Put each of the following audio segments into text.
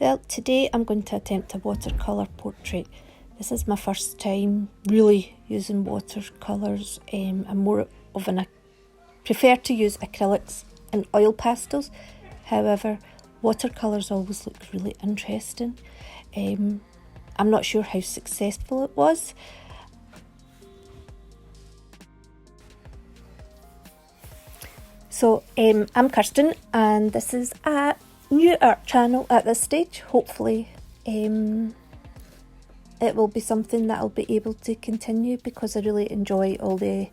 Well, today I'm going to attempt a watercolour portrait. This is my first time really using watercolours. I'm more of I prefer to use acrylics and oil pastels. However, watercolours always look really interesting. I'm not sure how successful it was. So I'm Kirsten, and this is a new art channel at this stage. Hopefully it will be something that I'll be able to continue because I really enjoy all the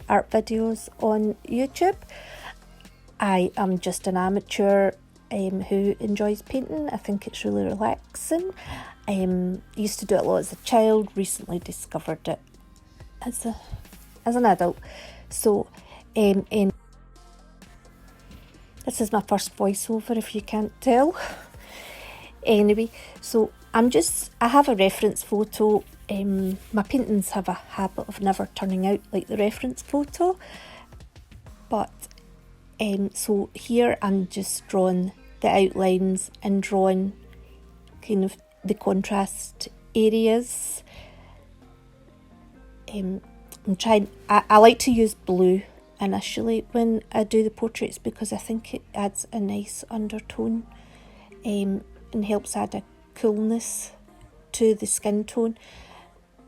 art videos on YouTube. I am just an amateur who enjoys painting. I think it's really relaxing. Used to do it a lot as a child, recently discovered it as an adult. So this is my first voiceover, if you can't tell. Anyway, so I have a reference photo. My paintings have a habit of never turning out like the reference photo. But so here I'm just drawing the outlines and drawing kind of the contrast areas. I like to use blue initially when I do the portraits because I think it adds a nice undertone and helps add a coolness to the skin tone.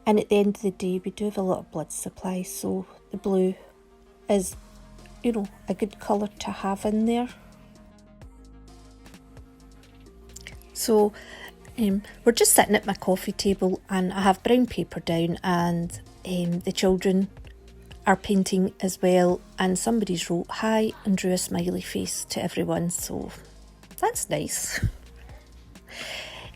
And at the end of the day, we do have a lot of blood supply, so the blue is, a good colour to have in there. So we're just sitting at my coffee table and I have brown paper down, and the children are painting as well, and somebody's wrote hi and drew a smiley face to everyone, so that's nice.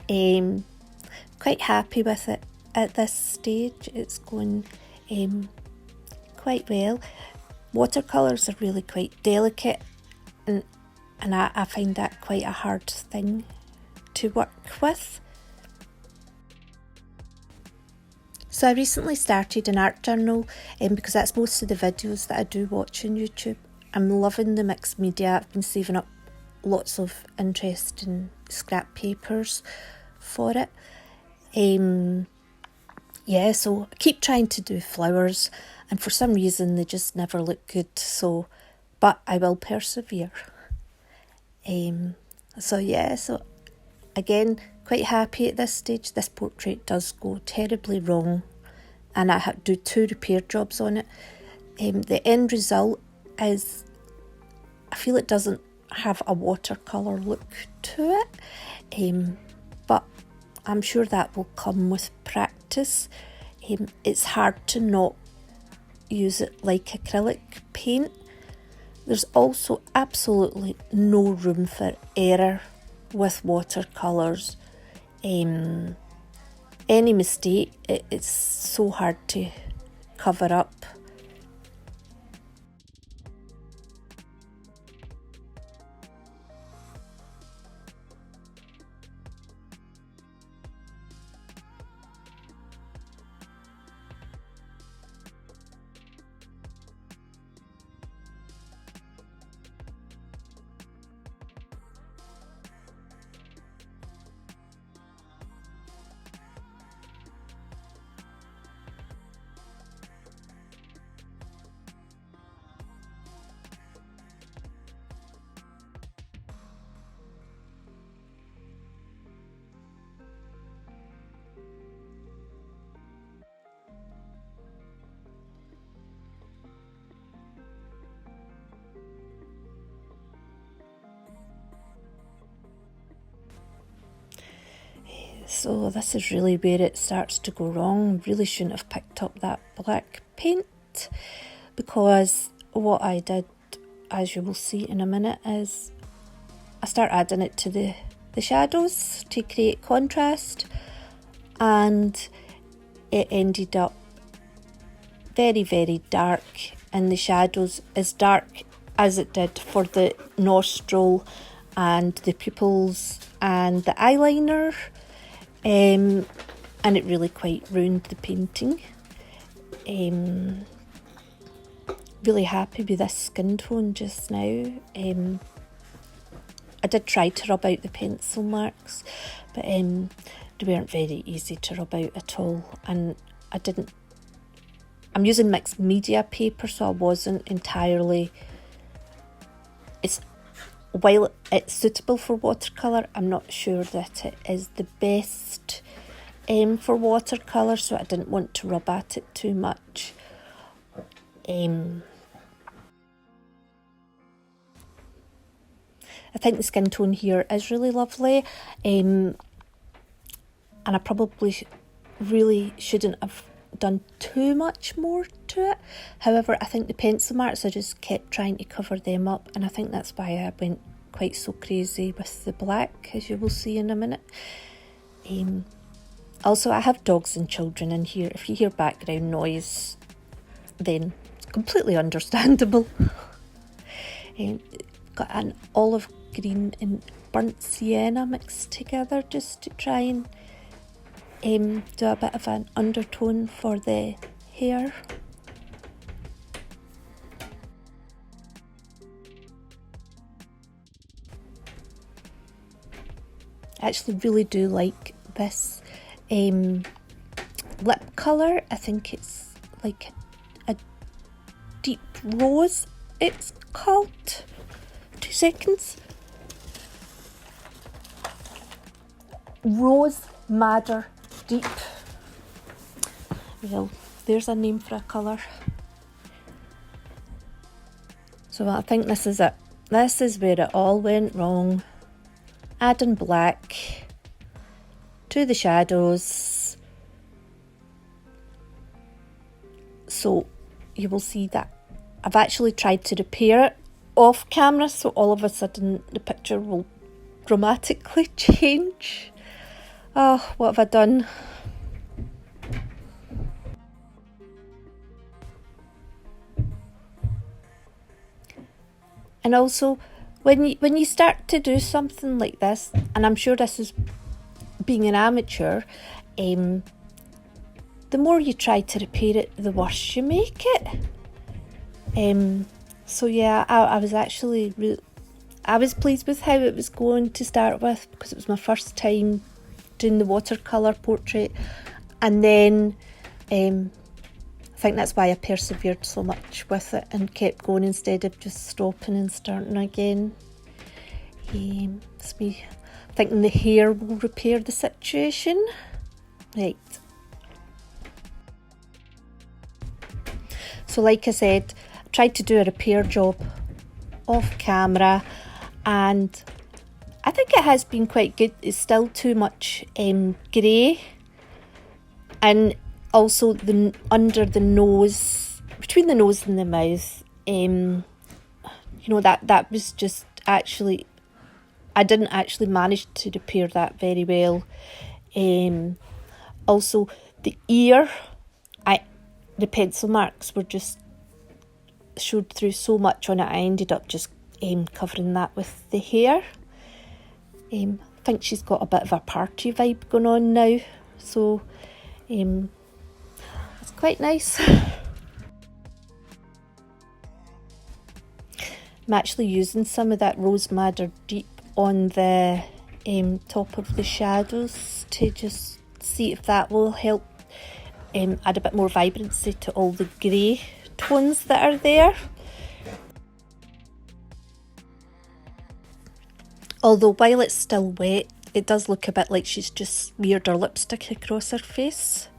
Quite happy with it at this stage. It's going quite well. Watercolours are really quite delicate, and I find that quite a hard thing to work with. So I recently started an art journal because that's most of the videos that I do watch on YouTube. I'm loving the mixed media. I've been saving up lots of interesting scrap papers for it. So I keep trying to do flowers, and for some reason they just never look good, but I will persevere. So again, quite happy at this stage. This portrait does go terribly wrong and I had to do 2 repair jobs on it. The end result is, I feel it doesn't have a watercolour look to it, but I'm sure that will come with practice. It's hard to not use it like acrylic paint. There's also absolutely no room for error with watercolours. Any mistake, it's so hard to cover up. So this is really where it starts to go wrong. Really shouldn't have picked up that black paint, because what I did, as you will see in a minute, is I start adding it to the shadows to create contrast, and it ended up very, very dark, and the shadows as dark as it did for the nostril and the pupils and the eyeliner. And it really quite ruined the painting. Really happy with this skin tone just now. I did try to rub out the pencil marks, but they weren't very easy to rub out at all, and I'm using mixed media paper, so I wasn't entirely, while it's suitable for watercolour, I'm not sure that it is the best for watercolour, so I didn't want to rub at it too much. I think the skin tone here is really lovely, and I probably really shouldn't have done too much more to it. However, I think the pencil marks, I just kept trying to cover them up, and I think that's why I went quite so crazy with the black, as you will see in a minute. Also, I have dogs and children in here. If you hear background noise, then it's completely understandable. Got an olive green and burnt sienna mixed together just to try and do a bit of an undertone for the hair. I actually really do like this lip colour. I think it's like a deep rose, it's called. 2 seconds. Rose Madder Deep. Well, there's a name for a colour. So I think this is it. This is where it all went wrong. Adding black to the shadows. So you will see that I've actually tried to repair it off camera, so all of a sudden the picture will dramatically change. Oh, what have I done? And also, when you start to do something like this, and I'm sure this is being an amateur, the more you try to repair it, the worse you make it. So yeah, I was actually I was pleased with how it was going to start with, because it was my first time doing the watercolour portrait, and then I think that's why I persevered so much with it and kept going instead of just stopping and starting again. It's me thinking the hair will repair the situation. Right. So like I said, I tried to do a repair job off camera, and I think it has been quite good. It's still too much grey, and also under the nose, between the nose and the mouth, you know, that was just actually, I didn't actually manage to repair that very well. Also the ear, the pencil marks were just showed through so much on it. I ended up just covering that with the hair. I think she's got a bit of a party vibe going on now, so it's quite nice. I'm actually using some of that Rose Madder Deep on the top of the shadows to just see if that will help add a bit more vibrancy to all the grey tones that are there. Although while it's still wet, it does look a bit like she's just smeared her lipstick across her face.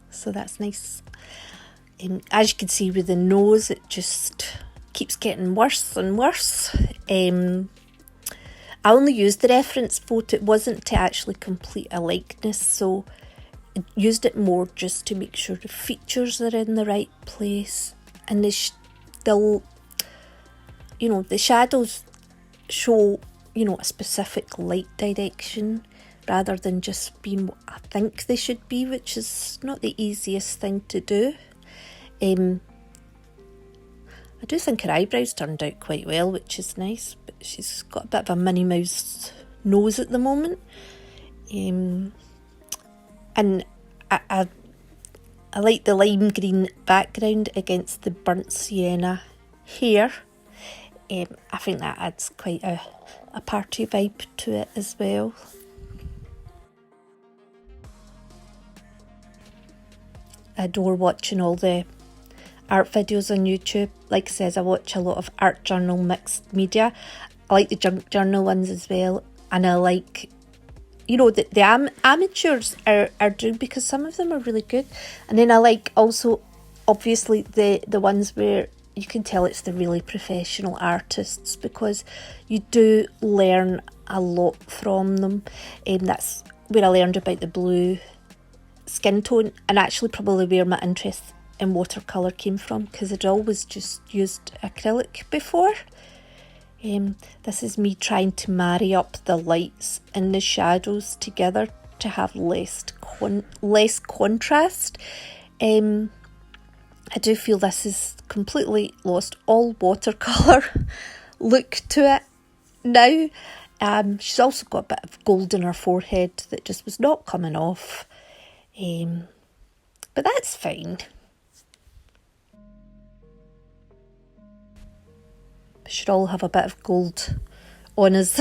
So that's nice. As you can see with the nose, it just keeps getting worse and worse. I only used the reference photo. It wasn't to actually complete a likeness, so I used it more just to make sure the features are in the right place, and they still, you know, the shadows show, you know, a specific light direction rather than just being what I think they should be, which is not the easiest thing to do. I do think her eyebrows turned out quite well, which is nice, but she's got a bit of a Minnie Mouse nose at the moment. And I like the lime green background against the burnt sienna hair. I think that adds quite a party vibe to it as well. I adore watching all the art videos on YouTube. Like I says, I watch a lot of art journal mixed media. I like the junk journal ones as well, and I like, you know, the amateurs are doing, because some of them are really good. And then I like also, obviously, the ones where you can tell it's the really professional artists, because you do learn a lot from them. That's where I learned about the blue skin tone, and actually probably where my interest in watercolour came from, because I'd always just used acrylic before. This is me trying to marry up the lights and the shadows together to have less contrast. I do feel this has completely lost all watercolour look to it now. She's also got a bit of gold in her forehead that just was not coming off. But that's fine. We should all have a bit of gold on us.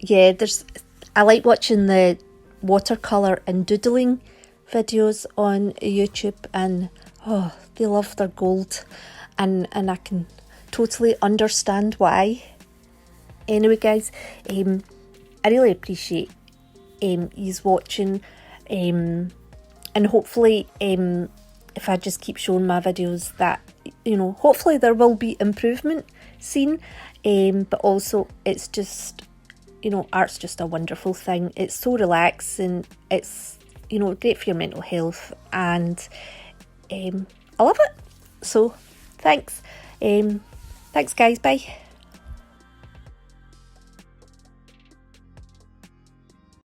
Yeah, I like watching the watercolour and doodling videos on YouTube, and they love their gold, and I can totally understand why. Anyway guys, I really appreciate yous watching, and hopefully if I just keep showing my videos, that, you know, hopefully there will be improvement seen. But also, it's just, you know, art's just a wonderful thing. It's so relaxing. It's, you know, great for your mental health, and I love it. So thanks. Thanks guys, bye.